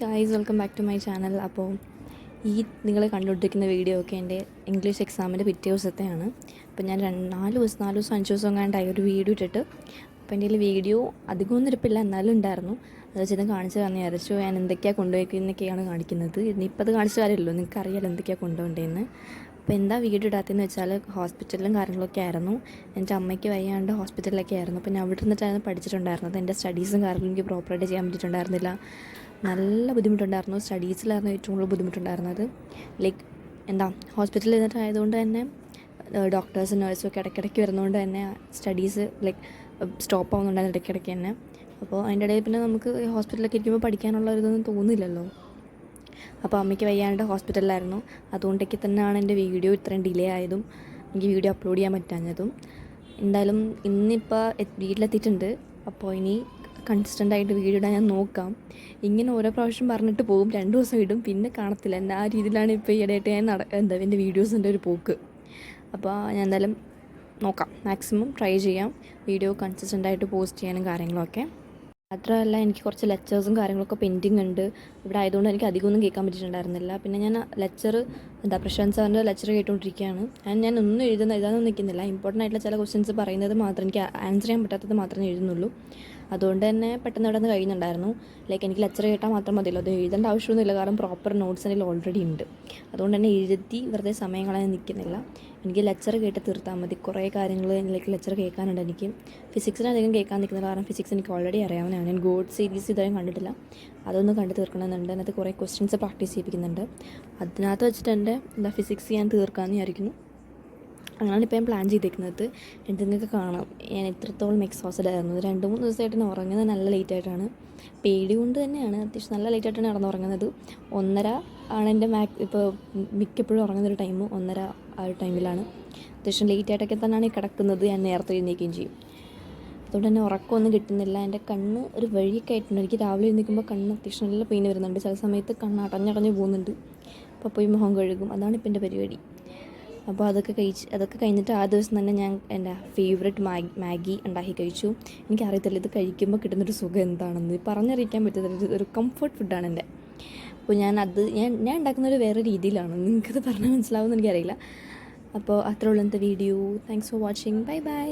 Guys, welcome back to my channel. അപ്പോൾ ഈ നിങ്ങൾ കണ്ടുകൊണ്ടിരിക്കുന്ന വീഡിയോ ഒക്കെ എൻ്റെ ഇംഗ്ലീഷ് എക്സാമിൻ്റെ പിറ്റേ ദിവസത്തെയാണ്. അപ്പോൾ ഞാൻ 4 ദിവസം 5 ദിവസം എങ്ങാണ്ടായി ഒരു വീഡിയോ ഇട്ടിട്ട്. അപ്പോൾ എൻ്റെ കയ്യിൽ വീഡിയോ അധികമൊന്നും ഇരിപ്പില്ല, എന്നാലും ഉണ്ടായിരുന്നു. അത് വെച്ചത് കാണിച്ച് തന്നെ വിചാരിച്ചു. ഞാൻ എന്തൊക്കെയാണ് കൊണ്ടുപോയിക്കുന്നൊക്കെയാണ് കാണിക്കുന്നത്. ഇനിയിപ്പോൾ അത് കാണിച്ച കാര്യമല്ലോ, നിങ്ങൾക്ക് അറിയാലോ എന്തൊക്കെയാണ് കൊണ്ടുപോകേണ്ടതെന്ന്. അപ്പോൾ എന്താ വീഡിയോ ഇടാത്തതെന്ന് വെച്ചാൽ ഹോസ്പിറ്റലിലും കാര്യങ്ങളൊക്കെ ആയിരുന്നു. എൻ്റെ അമ്മയ്ക്ക് വയ്യാണ്ട് ഹോസ്പിറ്റലിലൊക്കെ ആയിരുന്നു. അപ്പോൾ ഞാൻ അവിടെ ഇരുന്നിട്ടായിരുന്നു പഠിച്ചിട്ടുണ്ടായിരുന്നത്. എൻ്റെ സ്റ്റഡീസും കാര്യങ്ങളും എനിക്ക് പ്രോപ്പറായിട്ട് ചെയ്യാൻ പറ്റിയിട്ടുണ്ടായിരുന്നില്ല. നല്ല ബുദ്ധിമുട്ടുണ്ടായിരുന്നു. സ്റ്റഡീസിലായിരുന്നു ഏറ്റവും കൂടുതൽ ബുദ്ധിമുട്ടുണ്ടായിരുന്നത്. ലൈക്ക് എന്താ, ഹോസ്പിറ്റലിൽ ഇരുന്നിട്ടായതുകൊണ്ട് തന്നെ ഡോക്ടേഴ്സും നേഴ്സും ഒക്കെ ഇടയ്ക്കിടയ്ക്ക് വരുന്നതുകൊണ്ട് തന്നെ സ്റ്റഡീസ് ലൈക്ക് സ്റ്റോപ്പ് ആവുന്നുണ്ടായിരുന്നു ഇടയ്ക്കിടയ്ക്ക് തന്നെ. അപ്പോൾ അതിൻ്റെ ഇടയിൽ പിന്നെ നമുക്ക് ഹോസ്പിറ്റലിലൊക്കെ ഇരിക്കുമ്പോൾ പഠിക്കാനുള്ള ഇതൊന്നും തോന്നില്ലല്ലോ. അപ്പോൾ അമ്മയ്ക്ക് വയ്യാണ്ട് ഹോസ്പിറ്റലിലായിരുന്നു. അതുകൊണ്ടൊക്കെ തന്നെയാണ് എൻ്റെ വീഡിയോ ഇത്രയും ഡിലേ ആയതും എനിക്ക് വീഡിയോ അപ്ലോഡ് ചെയ്യാൻ പറ്റാഞ്ഞതും. എന്തായാലും ഇന്നിപ്പോൾ വീട്ടിലെത്തിയിട്ടുണ്ട്. അപ്പോൾ ഇനി കൺസിസ്റ്റൻ്റായിട്ട് വീഡിയോ ഇടാൻ ഞാൻ നോക്കാം. ഇങ്ങനെ ഓരോ പ്രാവശ്യം പറഞ്ഞിട്ട് പോകും, 2 ദിവസം ഇടും, പിന്നെ കാണത്തില്ല. ആ രീതിയിലാണ് ഇപ്പോൾ ഈയിടെയായിട്ട് ഞാൻ എൻ്റെ വീഡിയോസിൻ്റെ ഒരു പോക്ക്. അപ്പോൾ ഞാൻ എന്തായാലും നോക്കാം, മാക്സിമം ട്രൈ ചെയ്യാം വീഡിയോ കൺസിസ്റ്റൻ്റായിട്ട് പോസ്റ്റ് ചെയ്യാനും കാര്യങ്ങളൊക്കെ. മാത്രമല്ല, എനിക്ക് കുറച്ച് ലെക്ചേഴ്സും കാര്യങ്ങളൊക്കെ പെൻഡിങ് ഉണ്ട്. ഇവിടെ ആയതുകൊണ്ട് എനിക്ക് അധികമൊന്നും കേൾക്കാൻ പറ്റിയിട്ടുണ്ടായിരുന്നില്ല. പിന്നെ ഞാൻ പ്രശാന്ത് സാറിൻ്റെ ലെക്ചർ കേട്ടുകൊണ്ടിരിക്കുകയാണ്. ഞാൻ ഒന്നും എഴുതാനൊന്നും നിൽക്കുന്നില്ല. ഇമ്പോർട്ടൻ്റ് ആയിട്ടുള്ള ചില ക്വസ്റ്റ്യൻസ് പറയുന്നത് മാത്രം, എനിക്ക് ആൻസർ ചെയ്യാൻ പറ്റാത്തത് മാത്രമേ എഴുതുന്നുള്ളൂ. അതുകൊണ്ട് തന്നെ പെട്ടെന്ന് ഇവിടെ നിന്ന് കഴിയുന്നുണ്ടായിരുന്നു. ലൈക്ക് എനിക്ക് ലെക്ചർ കേട്ടാൽ മാത്രം മതിയല്ലോ, അത് എഴുതേണ്ട ആവശ്യമൊന്നുമില്ല. കാരണം പ്രോപ്പർ നോട്ട്സ് എനിക്ക് ഓൾറെഡി ഉണ്ട്. അതുകൊണ്ട് തന്നെ എഴുതി വെറുതെ സമയം കളയാൻ നിൽക്കുന്നില്ല. എനിക്ക് ലെക്ചർ കേട്ട് തീർത്താൽ മതി. കുറേ കാര്യങ്ങൾ ലൈക്ക് ലെക്ചർ കേൾക്കാനുണ്ട് എനിക്ക്. ഫിസിക്സിന് അധികം കേൾക്കാൻ നിൽക്കുന്നില്ല, കാരണം ഫിസിക്സ് എനിക്ക് ഓൾറെഡി അറിയാവുന്നതാണ്. ഞാൻ ഗോഡ് സീരീസ് ഇതുവരെ കണ്ടിട്ടില്ല, അതൊന്ന് കണ്ടു തീർക്കണമെന്നുണ്ട്. അതിനകത്ത് കുറേ ക്വസ്റ്റ്യൻസ് പ്രാക്ടീസ് ചെയ്യിപ്പിക്കുന്നുണ്ട്. അതിനകത്ത് വെച്ചിട്ട് എൻ്റെ ഫിസിക്സ് ഞാൻ തീർക്കാമെന്ന് വിചാരിക്കുന്നു. അങ്ങനെയാണ് ഇപ്പോൾ ഞാൻ പ്ലാൻ ചെയ്തേക്കുന്നത്. നിങ്ങൾക്ക് കാണാം ഞാൻ എത്രത്തോളം എക്സോസ്റ്റഡ് ആയിരുന്നു. 2-3 ദിവസമായിട്ട് ഞാൻ ഉറങ്ങുന്നത് നല്ല ലേറ്റായിട്ടാണ്. പേടി കൊണ്ട് തന്നെയാണ്. അത്യാവശ്യം നല്ല ലേറ്റായിട്ടാണ് നടന്നുറങ്ങുന്നത്. 1:30 ആണ് എൻ്റെ ഇപ്പോൾ മിക്കപ്പോഴും ഉറങ്ങുന്നൊരു ടൈം. 1:30 ആ ഒരു ടൈമിലാണ്. അത്യാവശ്യം ലേറ്റായിട്ടൊക്കെ തന്നെയാണ് കിടക്കുന്നത്. ഞാൻ നേരത്തെ എഴുന്നേൽക്കുകയും ചെയ്യും. അതുകൊണ്ട് തന്നെ ഉറക്കമൊന്നും കിട്ടുന്നില്ല. എൻ്റെ കണ്ണ് ഒരു വഴിയൊക്കെ ആയിട്ടുണ്ട്. എനിക്ക് രാവിലെ എഴുന്നേൽക്കുമ്പോൾ കണ്ണ് അത്യാവശ്യം നല്ല പെയിൻ വരുന്നുണ്ട്. ചില സമയത്ത് കണ്ണ് അടഞ്ഞടഞ്ഞ് പോകുന്നുണ്ട്. അപ്പോൾ പോയി മുഖം കഴുകും. അതാണ് ഇപ്പോൾ എൻ്റെ പരിപാടി. അപ്പോൾ അതൊക്കെ കഴിഞ്ഞിട്ട് ആ ദിവസം തന്നെ ഞാൻ എൻ്റെ ഫേവറേറ്റ് മാഗി ഉണ്ടാക്കി കഴിച്ചു. എനിക്കറിയത്തില്ല ഇത് കഴിക്കുമ്പോൾ കിട്ടുന്നൊരു സുഖം എന്താണെന്ന് പറഞ്ഞറിയിക്കാൻ പറ്റുന്ന ഒരു കംഫർട്ട് ഫുഡാണ് എൻ്റെ. അപ്പോൾ ഞാൻ ഉണ്ടാക്കുന്നൊരു വേറെ രീതിയിലാണ്. നിങ്ങൾക്കത് പറഞ്ഞാൽ മനസ്സിലാവുമെന്ന് എനിക്കറിയില്ല. അപ്പോൾ അത്രേ ഉള്ളൂ ഇന്നത്തെ video. Thanks for watching. Bye bye.